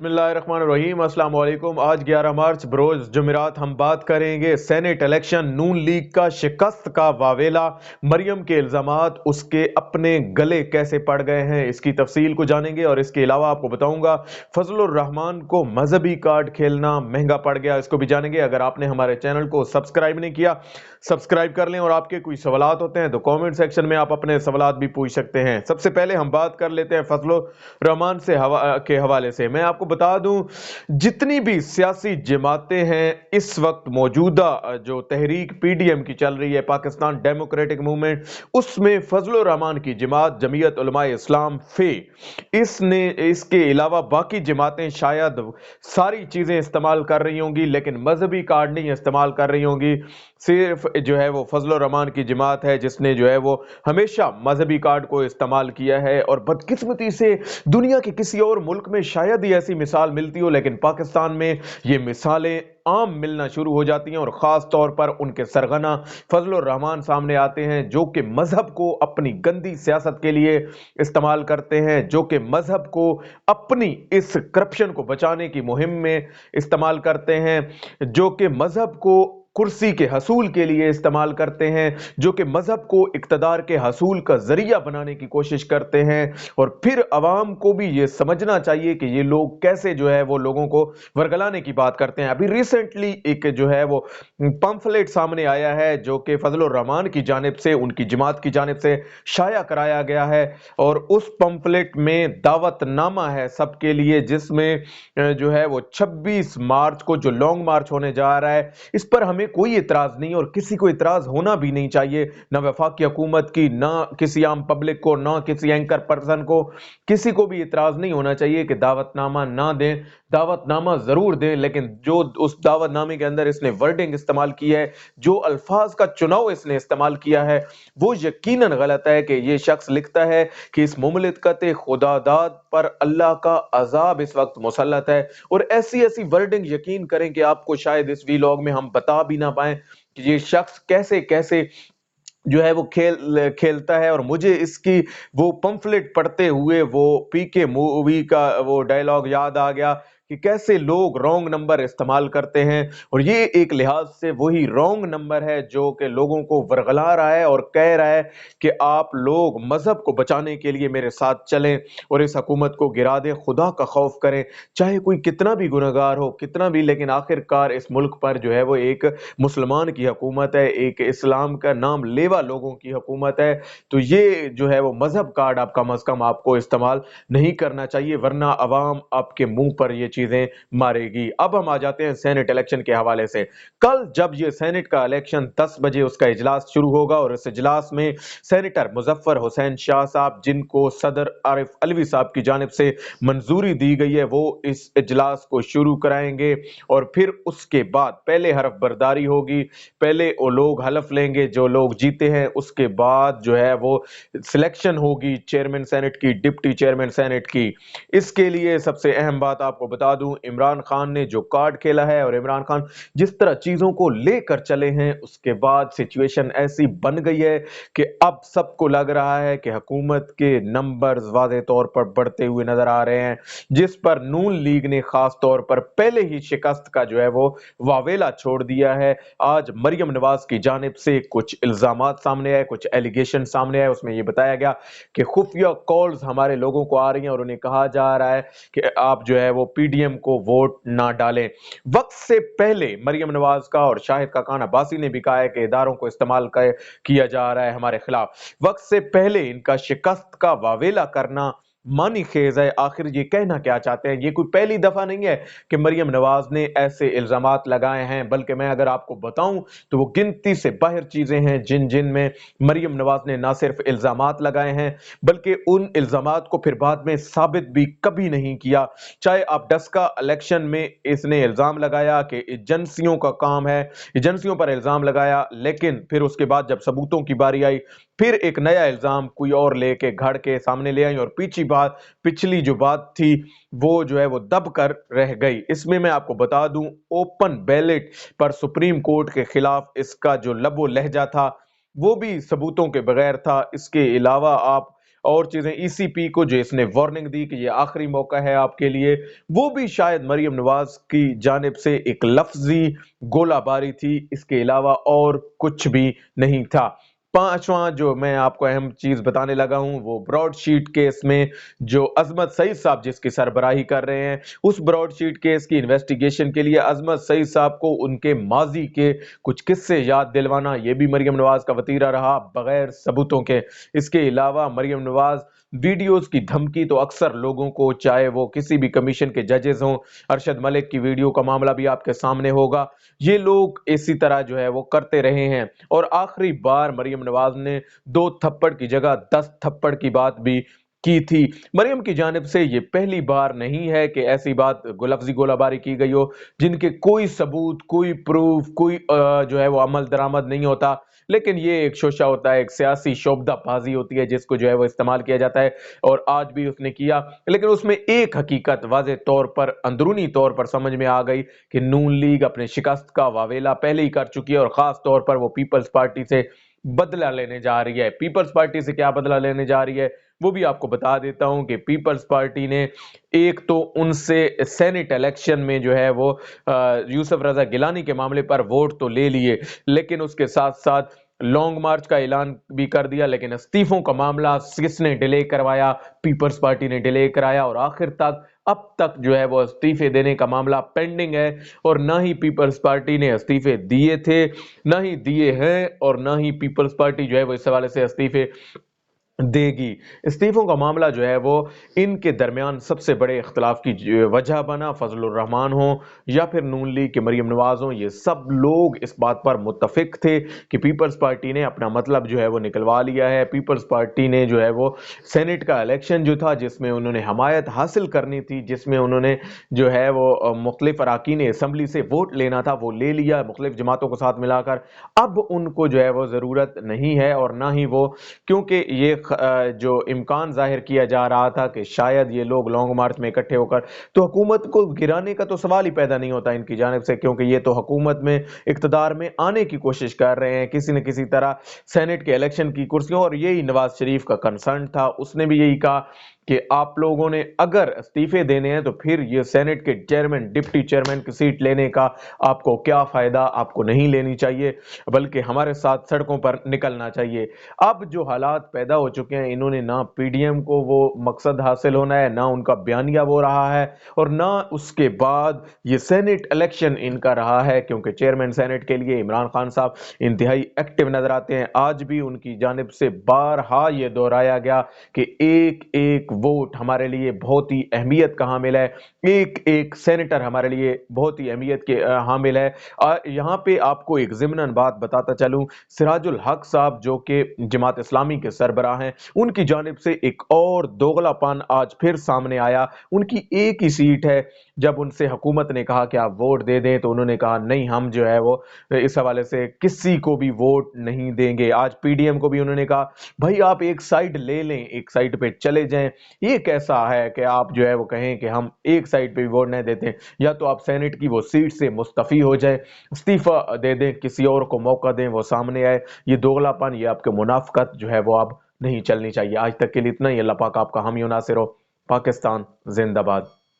बिस्मिल्लाहिर्रहमानिर्रहीम। अस्सलाम वालेकुम। आज 11 मार्च बरोज जुमेरात हम बात करेंगे सेनेट इलेक्शन, नून लीग का शिकस्त का वावेला, मरियम के इल्जामात उसके अपने गले कैसे पड़ गए हैं, इसकी तफसील को जानेंगे। और इसके अलावा आपको बताऊंगा फजलुर रहमान को मजहबी कार्ड खेलना महंगा पड़ गया, इसको भी जानेंगे। अगर आपने हमारे चैनल को सब्सक्राइब नहीं किया, सब्सक्राइब कर लें। और आपके कोई सवालात होते हैं तो कमेंट सेक्शन में आप अपने सवालात भी पूछ सकते हैं। सबसे पहले हम बात कर लेते हैं फजलुर रहमान के हवाले से। मैं आपको बता दूं, जितनी भी सियासी जमातें हैं इस वक्त मौजूदा जो तहरीक पीडीएम की चल रही है, पाकिस्तान डेमोक्रेटिक मूवमेंट, उसमें फजलुर रहमान की जमात जमीयत उलमा इस्लाम फे, इसने इसके अलावा बाकी जमातें शायद सारी चीजें इस्तेमाल कर रही होंगी लेकिन मजहबी कार्ड नहीं इस्तेमाल कर रही होंगी। सिर्फ जो है वो फजलुर रहमान की जमात है जिसने जो है वो हमेशा मजहबी कार्ड को इस्तेमाल किया है। और बदकिस्मती से दुनिया के किसी और मुल्क में शायद ही ऐसी मिसाल मिलती हो, लेकिन पाकिस्तान में ये मिसालें आम मिलना शुरू हो जाती हैं। और खास तौर पर उनके सरगना फजलुर रहमान सामने आते हैं जो कि मजहब को अपनी गंदी सियासत के लिए इस्तेमाल करते हैं, जो कि मजहब को अपनी इस करप्शन को बचाने की मुहिम में इस्तेमाल करते हैं, जो कि मजहब को कुर्सी के हसूल के लिए इस्तेमाल करते हैं, जो कि मजहब को इक्तदार के हसूल का जरिया बनाने की कोशिश करते हैं। और फिर अवाम को भी ये समझना चाहिए कि ये लोग कैसे जो है वो लोगों को वर्गलाने की बात करते हैं। अभी रिसेंटली एक जो है वो पंफलेट सामने आया है जो कि फजलुर रहमान की जानिब से, उनकी जमात की जानिब से शाया कराया गया है। और उस पंफलेट में दावतनामा है सबके लिए, जिसमें जो है वो 26 मार्च को जो लॉन्ग मार्च होने जा रहा है, इस पर हमें कोई इतराज नहीं और किसी को इतराज होना भी नहीं चाहिए, ना वफाकी हुकूमत की, ना किसी आम पब्लिक को, ना किसी एंकर पर्सन को, किसी को भी इतराज नहीं होना चाहिए कि दावतनामा ना दें। दावतनामा जरूर दें, लेकिन जो उस दावतनामे के अंदर इसने वर्डिंग इस्तेमाल की है, जो अल्फाज का चुनाव इसने इस्तेमाल किया है, वो यकीनन गलत है। कि ये शख्स लिखता है कि इस मुमलिकत खुदादाद पर अल्लाह का अजाब इस वक्त मुसल्लत है। और ऐसी ऐसी वर्डिंग यकीन करें कि आपको शायद इस वीलॉग में हम बता भी ना पाए कि ये शख्स कैसे कैसे जो है वो खेलता है। और मुझे इसकी वो पंफलेट पढ़ते हुए वो पीके मूवी का वो डायलॉग याद आ गया कि कैसे लोग रॉन्ग नंबर इस्तेमाल करते हैं। और ये एक लिहाज से वही रॉन्ग नंबर है जो कि लोगों को वर्गला रहा है और कह रहा है कि आप लोग मजहब को बचाने के लिए मेरे साथ चलें और इस हुकूमत को गिरा दें, खुदा का खौफ करें, चाहे कोई कितना भी गुनहगार हो, कितना भी। लेकिन आखिरकार इस मुल्क पर जो है वो एक मुसलमान की हुकूमत है, एक इस्लाम का नाम लेवा लोगों की हुकूमत है। तो ये जो है वो मजहब कार्ड आप कम अज कम आपको इस्तेमाल नहीं करना चाहिए, वरना अवाम आपके मुंह पर ये चीजें मारेगी। अब हम आ जाते हैं सेनेट इलेक्शन के हवाले से। कल जब ये सेनेट का इलेक्शन 10 बजे उसका इजलास शुरू होगा और इस इजलास में सेनेटर मुजफ्फर हुसैन शाह साहब, जिनको सदर आरिफ अलवी साहब की जानिब से मंजूरी दी गई है, वो इस इजलास को शुरू कराएंगे। और फिर उसके बाद पहले हरफ बर्दारी होगी, पहले वो लोग हलफ लेंगे जो लोग जीते हैं, उसके बाद जो है वो सिलेक्शन होगी चेयरमैन सेनेट की, डिप्टी चेयरमैन सेनेट की। इसके लिए सबसे अहम बात आपको बता दूं, इमरान खान ने जो कार्ड खेला है और इमरान खान जिस तरह चीजों को लेकर चले हैं, उसके बाद सिचुएशन ऐसी बन गई है कि अब सबको लग रहा है कि हुकूमत के नंबर्स वाज़ेह तौर पर बढ़ते हुए नजर आ रहे हैं, जिस पर नून लीग ने खास तौर पर पहले ही शिकस्त का जो है वो वावेला छोड़ दिया है। आज मरियम नवाज की जानिब से कुछ इल्जामात सामने आए, कुछ एलिगेशन सामने आए। उसमें यह बताया गया कि खुफिया कॉल्स हमारे लोगों को आ रही हैं और उन्हें कहा जा रहा है कि आप जो है वो पीडीएम को वोट ना डालें। वक्त से पहले मरियम नवाज का और शाहिद खाकान अब्बासी ने भी कहा है कि इदारों को इस्तेमाल किया जा रहा है हमारे खिलाफ। वक्त से पहले इनका शिकस्त का वावेला करना मानी खेज है। आखिर ये कहना क्या चाहते हैं? ये कोई पहली दफा नहीं है कि मरियम नवाज ने ऐसे इल्जामात लगाए हैं, बल्कि मैं अगर आपको बताऊं तो वो गिनती से बाहर चीजें हैं जिन जिन में मरियम नवाज ने ना सिर्फ इल्जामात लगाए हैं बल्कि उन इल्जामात को फिर बाद में साबित भी कभी नहीं किया। चाहे आप डस्का इलेक्शन में इसने इल्जाम लगाया कि एजेंसियों का काम है, एजेंसियों पर इल्जाम लगाया, लेकिन फिर उसके बाद जब सबूतों की बारी आई फिर एक नया इल्जाम कोई और लेके घड़ के सामने ले आई और पिछली जो बात थी वो जो है वो दब कर रह गई। इसमें मैं आपको बता दूं, ओपन बैलेट पर सुप्रीम कोर्ट के खिलाफ इसका जो लबो लहजा था वो भी सबूतों के बगैर था। इसके अलावा आप और चीजें, ECP को जो इसने वार्निंग दी कि ये आखिरी मौका है आपके लिए, वो भी शायद मरियम नवाज की जानिब से एक लफ्जी गोलाबारी थी, इसके अलावा और कुछ भी नहीं था। पांचवा जो मैं आपको अहम चीज बताने लगा हूं वो ब्रॉडशीट केस में जो अजमत सईद साहब जिसकी सरबराही कर रहे हैं, उस ब्रॉडशीट केस की इन्वेस्टिगेशन के लिए अजमत सईद साहब को उनके माजी के कुछ किस्से याद दिलवाना, ये भी मरियम नवाज का वतीरा रहा बगैर सबूतों के। इसके अलावा मरियम नवाज वीडियोस की धमकी तो अक्सर लोगों को, चाहे वो किसी भी कमीशन के जजेस हों, अरशद मलिक की वीडियो का मामला भी आपके सामने होगा, ये लोग इसी तरह जो है वो करते रहे हैं। और आखिरी बार मरियम नवाज ने 2 थप्पड़ की जगह 10 थप्पड़ की बात भी की थी। मरियम की जानिब से ये पहली बार नहीं है कि ऐसी बात लफ्जी गोलाबारी की गई हो जिनके कोई सबूत, कोई प्रूफ, कोई जो है वो अमल दरामद नहीं होता। लेकिन ये एक शोशा होता है, एक सियासी शोबदाबाजी होती है जिसको जो है वो इस्तेमाल किया जाता है, और आज भी उसने किया। लेकिन उसमें एक हकीकत वाज़ेह तौर पर, अंदरूनी तौर पर समझ में आ गई कि नून लीग अपने शिकस्त का वावेला पहले ही कर चुकी है, और खास तौर पर वो पीपल्स पार्टी से बदला लेने जा रही है। पीपल्स पार्टी से क्या बदला लेने जा रही है वो भी आपको बता देता हूं कि पीपल्स पार्टी ने एक तो उनसे सेनेट इलेक्शन में जो है वो यूसुफ रजा गिलानी के मामले पर वोट तो ले लिए, लेकिन उसके साथ साथ लॉन्ग मार्च का ऐलान भी कर दिया। लेकिन इस्तीफों का मामला किसने डिले करवाया? पीपल्स पार्टी ने डिले कराया, और आखिर तक अब तक जो है वो इस्तीफे देने का मामला पेंडिंग है। और ना ही पीपल्स पार्टी ने इस्तीफे दिए थे, ना ही दिए हैं, और ना ही पीपल्स पार्टी जो है वो इस हवाले से इस्तीफे देगी। इस्तीफों का मामला जो है वो इनके दरमियान सबसे बड़े इख्तलाफ की वजह बना। फजलुर रहमान हो या फिर नून लीग के मरियम नवाज हो, ये सब लोग इस बात पर मुत्तफिक थे कि पीपल्स पार्टी ने अपना मतलब जो है वो निकलवा लिया है। पीपल्स पार्टी ने जो है वो सेनेट का इलेक्शन जो था जिसमें उन्होंने हमायत हासिल करनी थी, जिसमें उन्होंने जो है वो मुख्तलिफ अराकीन असम्बली से वोट लेना था, वो ले लिया मुख्तलिफ जमातों को साथ मिलाकर। अब उनको जो है वो ज़रूरत नहीं है, और ना ही वो, क्योंकि ये जो इम्कान जाहिर किया जा रहा था कि शायद ये लोग लॉन्ग मार्च में इकट्ठे होकर, तो हुकूमत को गिराने का तो सवाल ही पैदा नहीं होता इनकी जानिब से, क्योंकि ये तो हुकूमत में, इक्तदार में आने की कोशिश कर रहे हैं किसी न किसी तरह, सेनेट के इलेक्शन की कुर्सियों। और यही नवाज शरीफ का कंसर्न था, उसने भी यही कहा कि आप लोगों ने अगर इस्तीफे देने हैं तो फिर ये सेनेट के चेयरमैन, डिप्टी चेयरमैन की सीट लेने का आपको क्या फायदा, आपको नहीं लेनी चाहिए, बल्कि हमारे साथ सड़कों पर निकलना चाहिए। अब जो हालात पैदा हो चुके हैं, इन्होंने ना पीडीएम को वो मकसद हासिल होना है, ना उनका बयानिया वो रहा है, और ना उसके बाद ये सेनेट इलेक्शन इनका रहा है, क्योंकि चेयरमैन सेनेट के लिए इमरान खान साहब इंतहाई एक्टिव नजर आते हैं। आज भी उनकी जानिब से बारहा ये दोहराया गया कि एक एक वोट हमारे लिए बहुत ही अहमियत का हामिल है, एक एक सेनेटर हमारे लिए बहुत ही अहमियत के हामिल है। यहाँ पे आपको एक ज़िम्नन बात बताता चलूं, सिराजुल हक साहब जो कि जमात इस्लामी के सरबराह हैं, उनकी जानिब से एक और दोगलापन आज फिर सामने आया। उनकी एक ही सीट है, जब उनसे हुकूमत ने कहा कि आप वोट दे दें तो उन्होंने कहा नहीं, हम जो है वो इस हवाले से किसी को भी वोट नहीं देंगे। आज पीडीएम को भी उन्होंने कहा भाई आप एक साइड ले लें, एक साइड पे चले जाएं। ये कैसा है कि आप जो है वो कहें कि हम एक साइड पे भी वोट नहीं देते, या तो आप सेनेट की वो सीट से मुस्तफी हो जाए, इस्तीफा दे दें, किसी और को मौका दें वो सामने आए। ये दोगलापन, ये आपके मुनाफकत जो है वो अब नहीं चलनी चाहिए। आज तक के लिए इतना ही। अल्लाह पाक आपका हामी नासिर हो। पाकिस्तान जिंदाबाद।